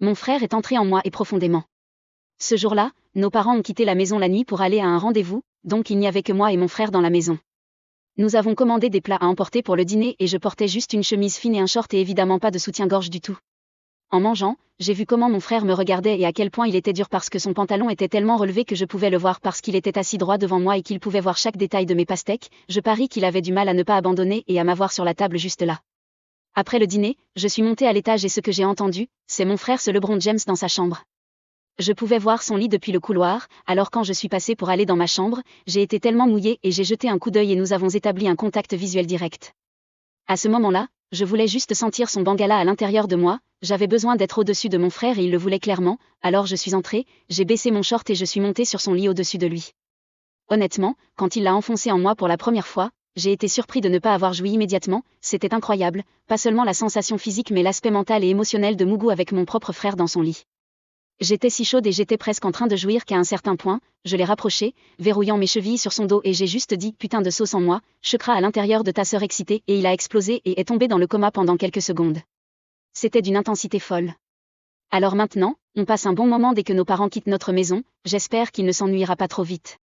Mon frère est entré en moi et profondément. Ce jour-là, nos parents ont quitté la maison la nuit pour aller à un rendez-vous, donc il n'y avait que moi et mon frère dans la maison. Nous avons commandé des plats à emporter pour le dîner et je portais juste une chemise fine et un short et évidemment pas de soutien-gorge du tout. En mangeant, j'ai vu comment mon frère me regardait et à quel point il était dur parce que son pantalon était tellement relevé que je pouvais le voir parce qu'il était assis droit devant moi et qu'il pouvait voir chaque détail de mes pastèques. Je parie qu'il avait du mal à ne pas abandonner et à m'avoir sur la table juste là. Après le dîner, je suis montée à l'étage et ce que j'ai entendu, c'est mon frère LeBron James dans sa chambre. Je pouvais voir son lit depuis le couloir, alors quand je suis passée pour aller dans ma chambre, j'ai été tellement mouillée et j'ai jeté un coup d'œil et nous avons établi un contact visuel direct. À ce moment-là, je voulais juste sentir son bangala à l'intérieur de moi, j'avais besoin d'être au-dessus de mon frère et il le voulait clairement, alors je suis entrée, j'ai baissé mon short et je suis montée sur son lit au-dessus de lui. Honnêtement, quand il l'a enfoncé en moi pour la première fois, j'ai été surpris de ne pas avoir joui immédiatement, c'était incroyable, pas seulement la sensation physique mais l'aspect mental et émotionnel de Mougou avec mon propre frère dans son lit. J'étais si chaude et j'étais presque en train de jouir qu'à un certain point, je l'ai rapproché, verrouillant mes chevilles sur son dos et j'ai juste dit « putain de sauce en moi », chekra à l'intérieur de ta sœur excitée et il a explosé et est tombé dans le coma pendant quelques secondes. C'était d'une intensité folle. Alors maintenant, on passe un bon moment dès que nos parents quittent notre maison, j'espère qu'il ne s'ennuiera pas trop vite.